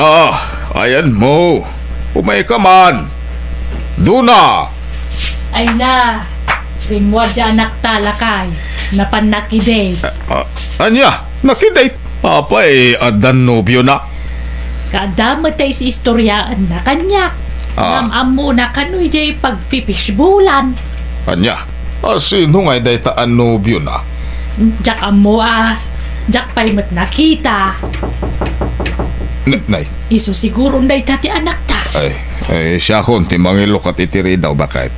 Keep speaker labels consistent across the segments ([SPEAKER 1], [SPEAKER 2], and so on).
[SPEAKER 1] Na, ayan mo. Umay ka man. Duna.
[SPEAKER 2] Ay na, rimwad dyan anak talakay, napanakide.
[SPEAKER 1] Anya, nakidate. Apay, adan nobyo na.
[SPEAKER 2] Kadamot tayo si istoryaan na kanyak. Amo na kanoy jay pagpipisbulan.
[SPEAKER 1] Anya, sino ngay day taan nobyo na?
[SPEAKER 2] Jak amo jak pa'y mat nakita.
[SPEAKER 1] Nay.
[SPEAKER 2] Iso siguro day tati anak ta.
[SPEAKER 1] Ay, siya kon, timangilok at itiri daw, bakit?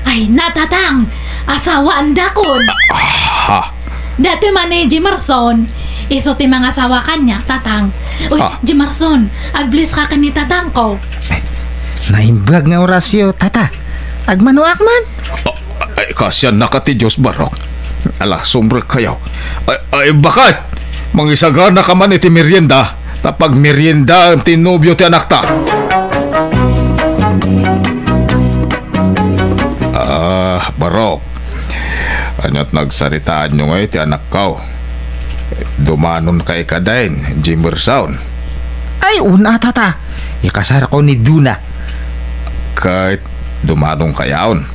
[SPEAKER 2] Ay, natatang, asawaan dakon. Dati man ni Jimerson, iso ti mga asawa kanya, tatang. Uy, Jimerson, agbliss ka ni tatang ko.
[SPEAKER 3] Naimbag nga orasyo, tata. Agmanuak man.
[SPEAKER 1] Ay, kasyan nakati Diyos barok. Ala, sumbre kayaw. Ay, bakit? Mangisagana ka man iti merienda. Tapag merienda ang tinubyo ti anak ta. Barok. Anyat nagsaritaan nyo ngayon ti anak kao. Dumanon kay kadain, Jimerson.
[SPEAKER 3] Ay, una tata. Ikasar ko ni Duna.
[SPEAKER 1] Kahit dumanong kayaon.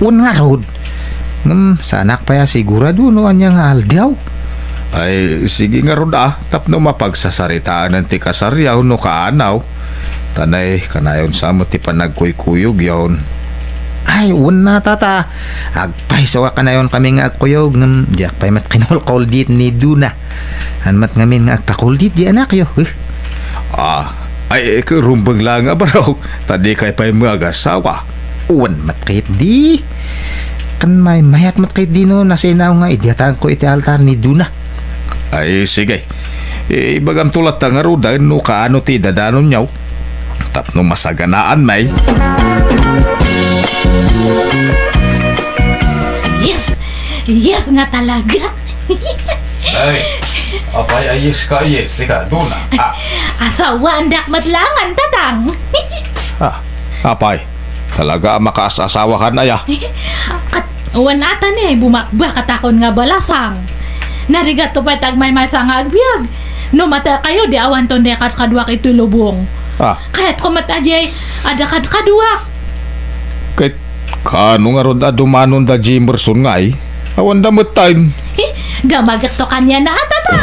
[SPEAKER 3] Nga rod. Sa anak pa ya sigurado no anya nga aldaw.
[SPEAKER 1] Ay, sige nga rod tapno mapagsasaritaan ng ti kasaryaw no kaanaw. Tanay, kanayon sa mo ti panagkuykuyog yaon.
[SPEAKER 3] Ay, una tata. Agpay sawa ka na yun kami nga agkuyog. Diyak pa'y mat kinol-kuldit ni Duna. Anmat ngamin nga agpakuldit di anak yo.
[SPEAKER 1] Ay, rumbang lang nga baraw. Tadi kay pa'y mga asawa.
[SPEAKER 3] Uwan mat kahit di. Kan may mayat mat kahit di no. Nasinaw nga idiatan ko iti altar ni Duna.
[SPEAKER 1] Ay, sige. Ibagang tulat nga ro dahil no kaano ti dadanon nyaw. Tapno masaganaan may.
[SPEAKER 2] Yes nga talaga.
[SPEAKER 1] Ay, apay ayes ka, ayes. Sika, Duna.
[SPEAKER 2] Asawa andak matlangan, tatang.
[SPEAKER 1] Apay, talaga makaasawa ka na ya.
[SPEAKER 2] Uwan ata ni, bumakba katakon nga balasang. Narigat to pa tagmay masang agbyag. No mata kayo, di awan to dekat kadwak ito lubong. Kahit kumatadjay, adakat kadwak.
[SPEAKER 1] Kahit kano nga ron dumanon da Jimerson nga ay. Awan damot time.
[SPEAKER 2] Damagat to kanya na atata.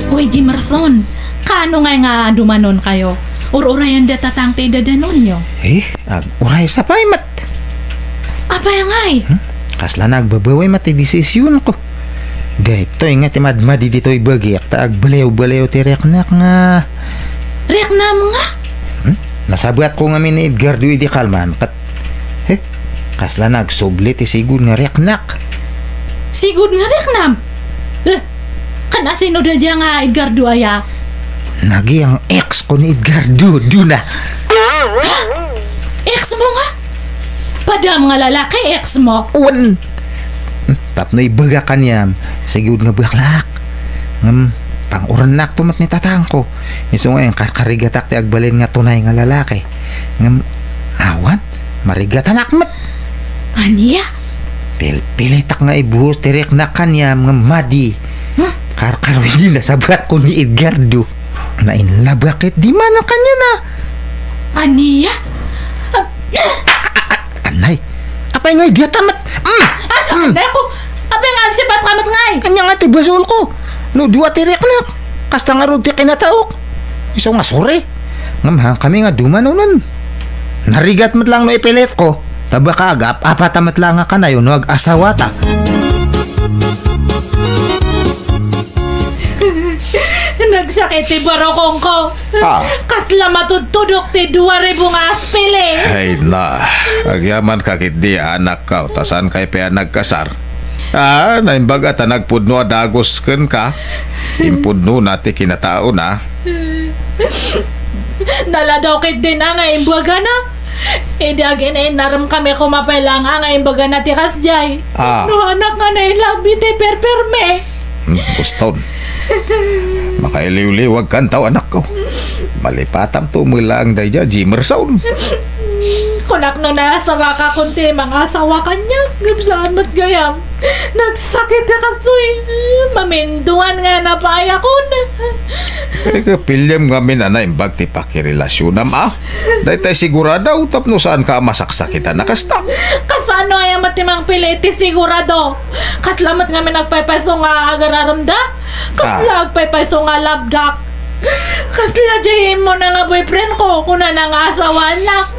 [SPEAKER 2] Uy, Jimerson, kano nga dumanon kayo? Urayan da tatang te dadanon nyo?
[SPEAKER 3] Uray sa pay mat.
[SPEAKER 2] Apay ngay?
[SPEAKER 3] Kasla nagbabaway mat desisyon ko. Gaytoy nga timadmadi dito'y bagyak ta agbalew-balew ti reknak nga.
[SPEAKER 2] Reknam nga?
[SPEAKER 3] Nasabat ko nga min ni Edgardo di kalman kat kasla nagsubli ti sigud nga reknak.
[SPEAKER 2] Sigud nga reknam? Kana sino da dya nga Edgardo aya?
[SPEAKER 3] Nagi ang ex ko ni Edgardo, Duna.
[SPEAKER 2] Ex mo nga? Padam nga lalaki ex mo?
[SPEAKER 3] Uwan. Tapno ibaga kanyam sigud nga baklak. Pang-uranak tumat ni tatang ko. Iso nga yung karkarigatak ti agbalin nga tunay nga lalaki. Awan, marigat anak mat.
[SPEAKER 2] Aniya?
[SPEAKER 3] Pilitak nga ibuhos tirek na kanyam nga madi. Karkarwin na sabat ko ni Edgardo. Nainlabakit di man ang kanya na.
[SPEAKER 2] Aniya?
[SPEAKER 3] Anay, apay nga idiyatamat.
[SPEAKER 2] Anay ko, apay nga agsipat kamat ngay.
[SPEAKER 3] Kanya nga ti basol ko. No, duwa tirek na. Kasta nga ron ti kinataok. Iso nga sore. Ngamhang kami nga dumanunan. Narigat mat lang no ipilit ko. Taba kagap, apatamat lang nga ka na yun no ag-asawata.
[SPEAKER 2] Nagsakit ti barokong ko. Kasla matutudok ti 2,000 nga aspili.
[SPEAKER 1] Ay na, agyaman kakit di anak ka. Tasan kay pa nagkasar. Naimbaga ta nagpudno adagos ken ka. Impudno nati kinatao na.
[SPEAKER 2] Naladaw kit din nga imbaga na. Idagin ay naram kami kumapay lang nga imbaga na ti kasjay. No anak nga na ilabi ti perperme.
[SPEAKER 1] Buston. Makailiw-liwag kan tao anak ko. Malipatam to mo lang dahil Jimerson.
[SPEAKER 2] Kunak no nasa ka kunti mga asawa kanya. Gabsaan mat gayam. Nagsakit na kasoy. Maminduan nga na paaya ko na.
[SPEAKER 1] Kapilyam nga minana imbag ti pakirelasyon ah. Dahil tayo sigurado utap no saan ka masaksakitan nakasta.
[SPEAKER 2] Kasano ay matimang piliti sigurado. Kaslamat nga nagpaypayso nga agararamda. Kasla agpaypayso nga labdak. Kasla jayin mo na nga boyfriend ko kung na nga asawa na.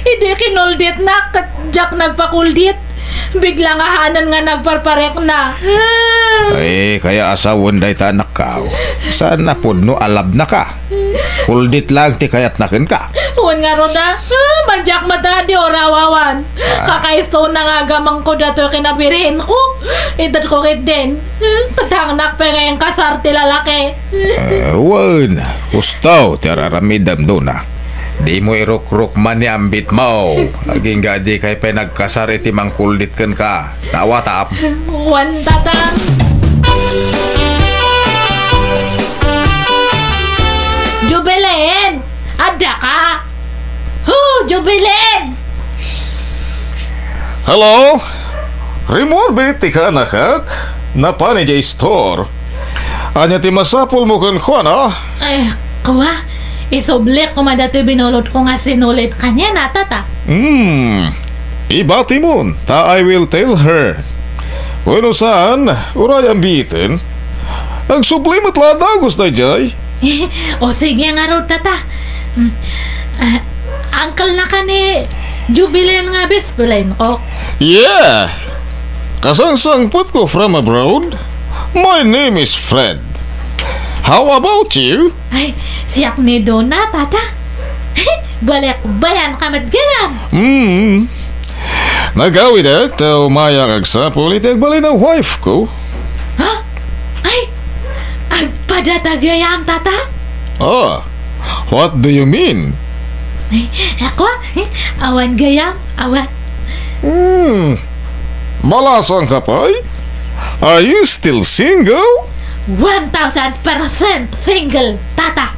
[SPEAKER 2] Hindi kinuldit na katjak nagpakuldit. Biglang ahanan nga nagparparek na.
[SPEAKER 1] Ay, kaya asawon day ta anak ka. Saan na po no alab na ka? Kuldit lang ti kayat nakin ka.
[SPEAKER 2] Huwag nga ron na. Manjak mata di orawawan. Kakaisto na nga gamang ko dato kinabirihin ko. Idat ko kit din. Katangnak pa ngayong kasar ti lalaki.
[SPEAKER 1] Wan, gusto ti araramidam do na. Di mo irok-rok man ni ambit mo. Aging gadi kay pa nagkasari ti mangkuldit kan ka. Tawa tap.
[SPEAKER 2] Wan tatang. Jubileen! Ada ka? Jubileen!
[SPEAKER 1] Hello? Rimor biti ka nakak? Napani jay store. Anya ti masapul mo kan ko na?
[SPEAKER 2] Ay, kawa. Isoblik ko madato binulot ko nga sinulit kanya na tata.
[SPEAKER 1] Ibati mo. Ta I will tell her. Bueno saan, uray ambitin. Ang sublimat ladagos na jay.
[SPEAKER 2] O sige nga ro tata. Uncle na ka ni Jubileen nga bispulain ko.
[SPEAKER 1] Yeah. Kasangsangput ko from abroad. My name is Fred. How about you?
[SPEAKER 2] Ay, siyak ni Dona, tata. Balik bayan kamat gayan.
[SPEAKER 1] Nagawid umaya kagsapul itiagbali ng wife ko.
[SPEAKER 2] Ha? Ay, agpadatagayang tata?
[SPEAKER 1] Oh, what do you mean?
[SPEAKER 2] Ay, ako? Awan gayang, awan.
[SPEAKER 1] Malasang ka pa'y? Are you still single?
[SPEAKER 2] 1,000% single, tata.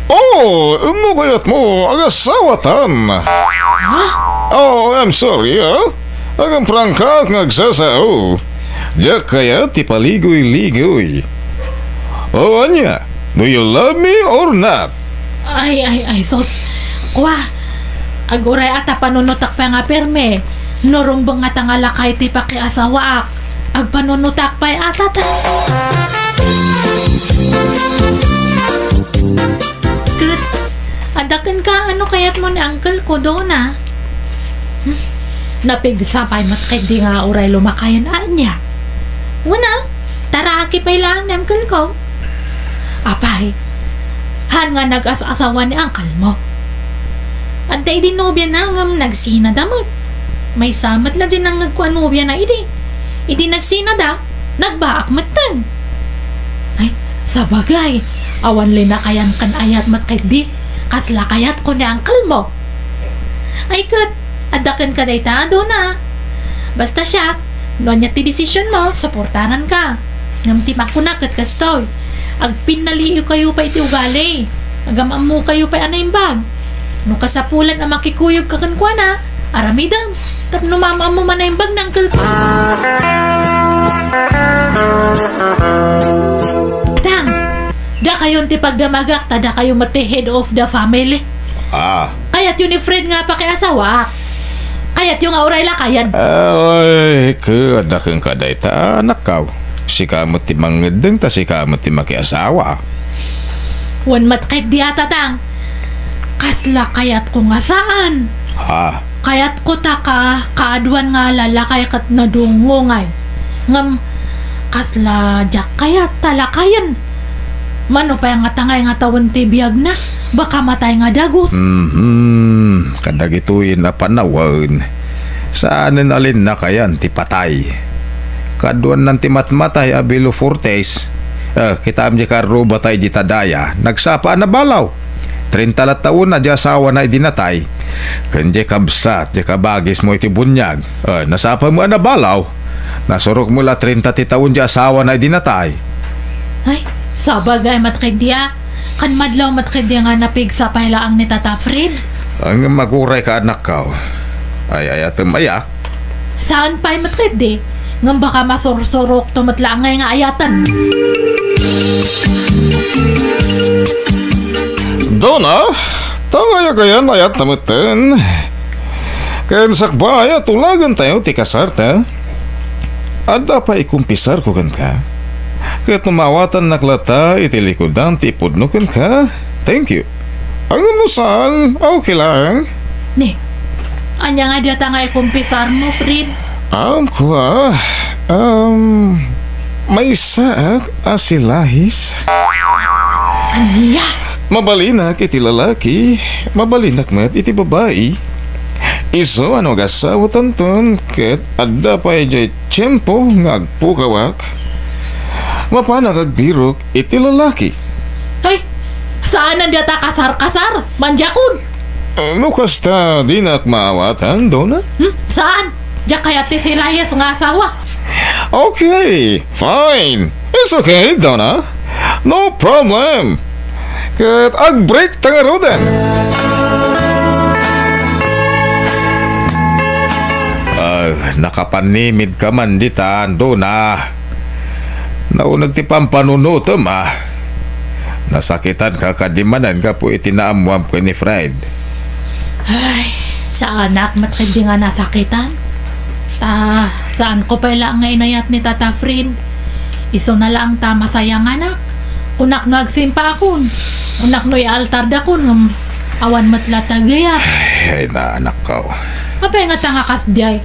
[SPEAKER 1] Oh, ano kaya't mo? Agasawatan.
[SPEAKER 2] Huh?
[SPEAKER 1] Oh, I'm sorry, Agang prangka at nagsasao. Diyak kaya tipaligoy-ligoy. Oh, anya? Do you love me or not?
[SPEAKER 2] Ay, sos. Kwa, aguray ata panunutak pa nga perme. Norumbang nga tangalakay ti pakiasawaak. Agpanunutak pa'y atata. Good. Adakan ka, ano kayat mo ni uncle ko doon Napigsapay matkay di nga uray lumakayan niya. Una, taraki pa'y lang ni uncle ko. Apay, han nga nag-asawa ni uncle mo. At day din nobya na ngam nagsina damot. May samat lang din ang nagkuan nobya na idi. Idi nagsina da, nagbaak matan. Ay, sabagay, awan lina kayan kan ayat matkay di, kasla kayat ko ni uncle mo. Ay kat, adakan ka day taado na. Basta siya, noon niya ti desisyon mo, supportanan ka. Ngam timak ko na kat kastoy. Agpinaliyo kayo pa iti ugali. Agamam mo kayo pa anay bag. No kasapulan ang makikuyog kakankwa na, aramidam. Tapno mama mo man na bag ng uncle ko. Tang, da kayon ti pagdamagak, tada kayo mati head of the family. Kayat yun ni Fred nga pakiasawa. Kayat yung auray lakayan.
[SPEAKER 1] Ay, kadakang kaday ta anak ka. Si kamot ti mangedeng ta si kamot ti makiasawa.
[SPEAKER 2] Wan matkait di ata tang. Kasla kayat ko nga saan. Kayat ko ta ka kaaduan nga lalakay kat nadungungay. Ngam kasla jak kayat talakayan. Mano pa nga tangay nga tawon ti biyag na. Baka matay nga dagus.
[SPEAKER 1] Kadagituin na panawan. Saanin alin na kayan ti patay. Kaduan ng ti matmatay abilo fortes. Kita amdi karro batay di tadaya. Nagsapa na balaw. 30 taon na di asawa na idinatay. Kanje kabsat di kabagis mo iti bunyag. Nasapa mo na balaw. Nasurok mula 30 taon di asawa na idinatay.
[SPEAKER 2] Ay, sabagay matkay diya. Kan madlaw matkay diya nga napig sa pahila ang ni Tata Fred.
[SPEAKER 1] Ang maguray ka anak ka. Ay atamaya.
[SPEAKER 2] Saan pa'y matrip di? Ngam baka masursurok tumatlangay nga ayatan.
[SPEAKER 1] Dona, tangaya kayan ayat namutan. Kayan sakbaya tulagan tayo ti kasarta. Ada pa ikumpisar ko kan ka. Kat numawatan naklata itilikodan ti pudno kan ka. Thank you. Ang musal, okay lang.
[SPEAKER 2] Ni, anya nga data nga ikumpisar mo, Fred?
[SPEAKER 1] May saak asilahis.
[SPEAKER 2] Aniya?
[SPEAKER 1] Mabalinak iti lalaki, mabalinak met iti babae. Iso ano gasawa tanton, ket adda pa ijay tiyempo nga agpukawak. Mapanag agbirok iti lalaki.
[SPEAKER 2] Ay, saan ang data kasar-kasar? Manjakun?
[SPEAKER 1] Ano kasta di na at maawatan, Dona?
[SPEAKER 2] Saan? Diyak kaya ti silahis nga asawa.
[SPEAKER 1] Okay, fine. It's okay, Donna. No problem. Ket ag-break tangarodan. Nakapanimid ka man ditan, Donna. Naunag ti pampanunutom Nasakitan ka kadimanan ka po itinaamuam ko ni Fred.
[SPEAKER 2] Ay, sa anak matindi nga nasakitan. Saan ko pala nga inayat ni Tata Fred? Iso na lang ta masayang anak. Unak no agsimpa akon. Unak no altar da kon. Awan matlatagayat.
[SPEAKER 1] Ay na anak ko.
[SPEAKER 2] Apay nga tanga kasdyay.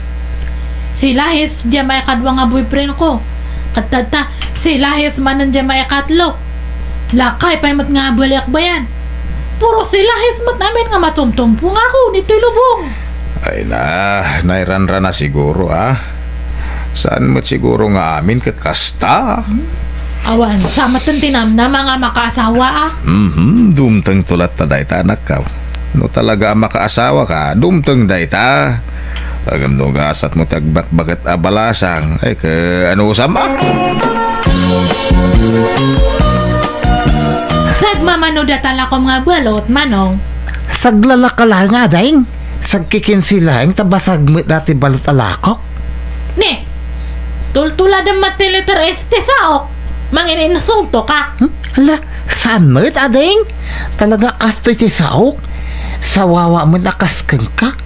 [SPEAKER 2] Si Lahis diya may kadwa nga boyfriend ko. Katata, si Lahis manan diya may katlo. Lakay pa'y mat nga balik bayan. Puro si Lahis mat namin nga matumtumpo nga ako ni Tulubong.
[SPEAKER 1] Ay nairanra na siguro Saan mo't siguro nga amin kat kasta?
[SPEAKER 2] Awan, sa matantinam na mga makaasawa
[SPEAKER 1] Dumtang tulat na dayta anak ka. No talaga makaasawa ka, dumtang dayta. Agam no gasat mo tagbakbakat abalasang. Ay ka ano sama?
[SPEAKER 2] Sagmamano datala ko mga balot, manong.
[SPEAKER 3] Saglalakala nga daing. Sagkikin sila ang tabasag mo dati balot alakok.
[SPEAKER 2] Ne, tultulad ang matiliter este saok. Mangininsulto ka.
[SPEAKER 3] Hala, saan mo it ading? Talaga kastoy si saok. Sawawa mo nakaskang ka.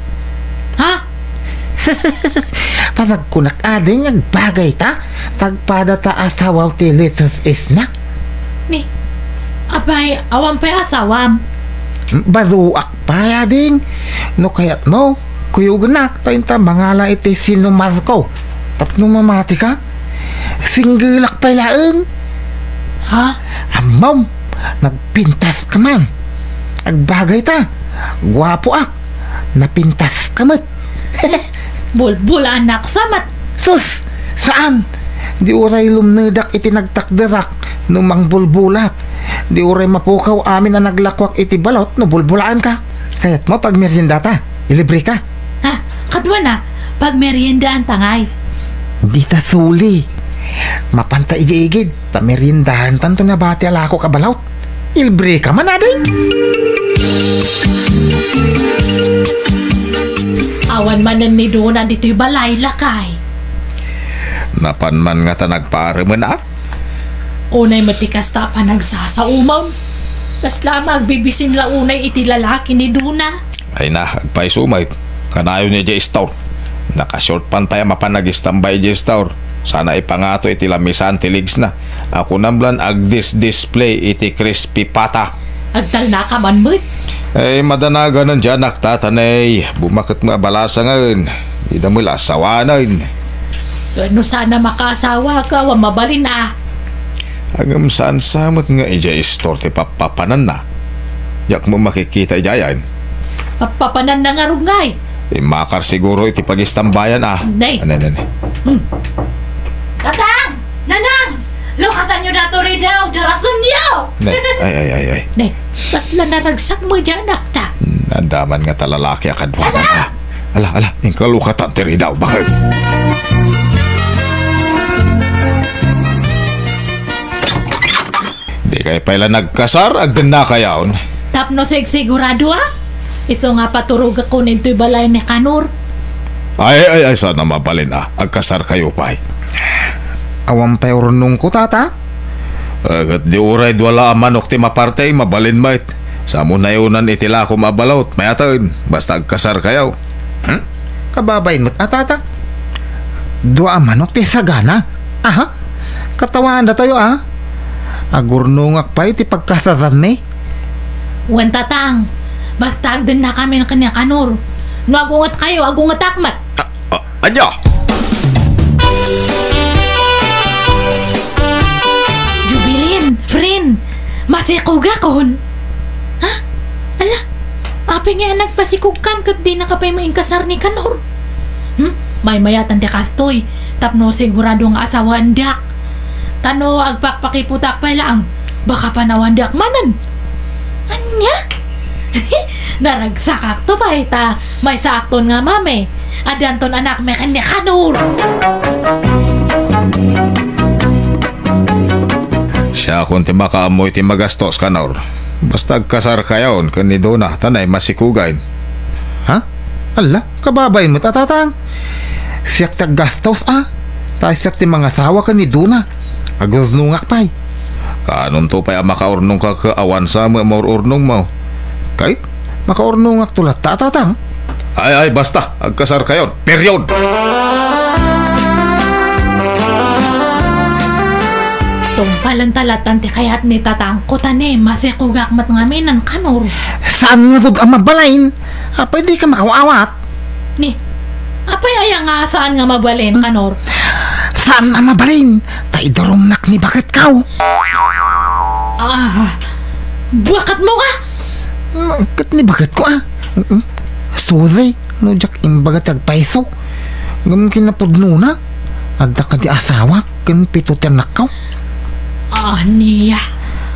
[SPEAKER 2] Ha?
[SPEAKER 3] Pasag kunak ading nagbagay ta. Tagpada ta asawaw ti litos is na.
[SPEAKER 2] Ni, abay, awam pa asawam.
[SPEAKER 3] Baruak pa ading. No kayat mo, kuyuganak tayo ta mangala iti sinumar ko. Tapno mamati ka. Singgilak pa laeng.
[SPEAKER 2] Ha?
[SPEAKER 3] Amaw, nagpintas ka man. Agbagay ta. Gwapo ak. Napintas ka man.
[SPEAKER 2] Bulbul anak samat.
[SPEAKER 3] Sus, saan? Di uray lumnedak iti nagtakderak no mang bulbulak. Di uray mapukaw amin na naglakwak iti balot no bulbulaan ka. Kaya't mo pag merienda ta, ilibre ka.
[SPEAKER 2] Ha? Kadwa na, pag merienda ang tangay.
[SPEAKER 3] Di ta suli. Mapanta igigid, ta meriendahan tanto na bati alako ka balot. Ilibre ka man ading.
[SPEAKER 2] Awan manan ni Dona dito'y balay lakay.
[SPEAKER 1] Napanman nga ta nagpareman
[SPEAKER 2] Unay matikas ta pa nagsasaumaw. Tas lamang bibisin la unay iti lalaki ni Dona.
[SPEAKER 1] Ay agpay sumay. Kanayo niya dya store. Nakashort pan pa mapanag-istambay dya store. Sana ipangato iti lamisan tiligs na. Ako namblan display iti crispy pata.
[SPEAKER 2] Agdal na ka man mo't.
[SPEAKER 1] Ay madanaga ng dyan naktatanay. Bumakit mo abalasa ngayon. Di na mo lasawanan.
[SPEAKER 2] Ano sana makaasawa ka, mabalin na.
[SPEAKER 1] Agam saan samot nga ija store ti papapanan na. Yak mo makikita ijayan.
[SPEAKER 2] Papapanan na nga rungay.
[SPEAKER 1] Makar siguro iti pagistambayan
[SPEAKER 2] Nay.
[SPEAKER 1] Ano.
[SPEAKER 2] Tatang! Nanang! Lukatan nyo na to rin daw, darasan nyo!
[SPEAKER 1] Ay.
[SPEAKER 2] Ne, tas lanaragsak mo dyan, nakta.
[SPEAKER 1] Nadaman nga talalaki akadwanan Ala, yung kalukatan tiri daw, bakit? Di kayo pala nagkasar, agdan na kayaon.
[SPEAKER 2] Tapno sigurado Iso nga paturog ako ninto'y balay ni Kanor.
[SPEAKER 1] Ay, sana mabalin agkasar kayo pa.
[SPEAKER 3] Awang pa urnong ko, tata.
[SPEAKER 1] Di uray wala manok ti mapartay, mabalin mait. Sa muna yunan itila ko mabalot, mayatan, basta agkasar kayo.
[SPEAKER 3] Kababayin mo't tata. Dua manok ti sagana. Aha, katawaan na tayo agurnungak pa iti pagkasasan ni.
[SPEAKER 2] Wan tatang, basta agdan na kami ng kanya Kanor. No agungat kayo, agungat akmat.
[SPEAKER 1] Anya!
[SPEAKER 2] Jubilin, friend, masikuga kon. Ha? Ala, api nga nagpasikugkan kat di nakapay maingkasar ni Kanor. May mayatan di kastoy, tapno sigurado nga asawa andak. Tano agpakpakiputak pa lang, baka panawandak manan. Anya? Naragsakak to pa ita, may sakton nga mame. Adanton anak me kanya Kanor.
[SPEAKER 1] Siya kung ti makaamoy ti magastos Kanor. Basta agkasar kayon kanido na tanay masikugain.
[SPEAKER 3] Ha? Ala, kababayin mo tatatang. Siyak taggastos tayo siyak ti mga sawa kanido na. Agurnungak pa'y.
[SPEAKER 1] Kanon to pa'y makaurnong ka kaawan sa maururnong mo.
[SPEAKER 3] Kahit makaurnungak tulat tatatang.
[SPEAKER 1] Ay, basta, agkasar kayon. Period!
[SPEAKER 2] Tungpalan talatan ti kayat ni tatang ko tani, masikugak mat ngamin ng Kanor.
[SPEAKER 3] Saan nga dug ang mabalain? Pwede ka makawawat.
[SPEAKER 2] Ni, apay aya nga saan nga mabalin Kanor?
[SPEAKER 3] Saan nga mabalin? Taidorong ni bakit kaw?
[SPEAKER 2] Buwakat mo nga!
[SPEAKER 3] Kat ni bakit ko Sorry, no jak imbagat agpaiso. Gamon kinapudno na. Adda ka di asawa, kan pito nakaw.
[SPEAKER 2] Niya.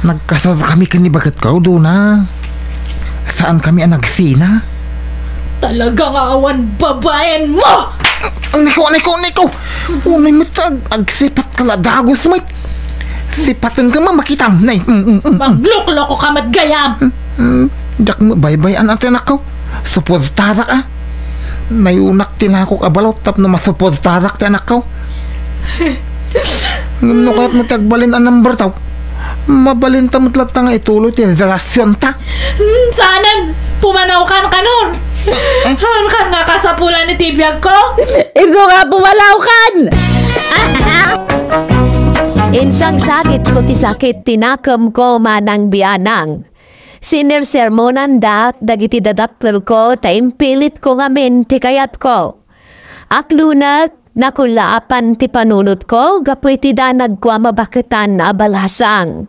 [SPEAKER 3] Nagkasal kami kanibagat kaw doon Saan kami nagsina?
[SPEAKER 2] Talagang awan babaen mo!
[SPEAKER 3] Niko! Unay matag, agsipat ka ladagos mo. Sipatan ka mamakitang, nay.
[SPEAKER 2] Maglok-loko ka mat gayam!
[SPEAKER 3] Jak mo baybayan natin ako. Suportarak Nayunak tinakok abalot tap na masuportarak tinak ko. Ngam kahit mo tagbalin ang number taw. Mabalin tamutlat nga ituloy ti relasyon ta.
[SPEAKER 2] Sanan, pumanaw ka Kanor. Han ka nga kasapulan ni tibiyag ko.
[SPEAKER 4] Ito nga pumalaw kan. Insang sakit ko ti sakit tinakam ko manang bianang. Sinirsermonan dagiti dadakkel ko ta impilit ko ngamin ti kayat ko. Aklunak nakulaapan ti panunot ko gapoy ti danag ko mabaketan abalasang.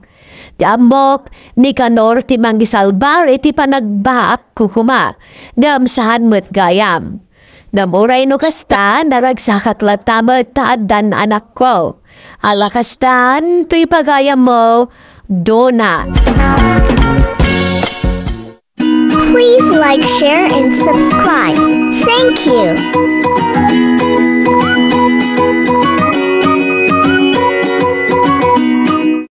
[SPEAKER 4] Ti amok ni Kanor ti manggisalbar iti panagbaak kukuma. Damsahan mo't gayam. Damuray no kasta naragsakak latamat taadan anak ko. Alakastan tuy pagayam mo Dona.
[SPEAKER 5] Please like, share, and subscribe. Thank you.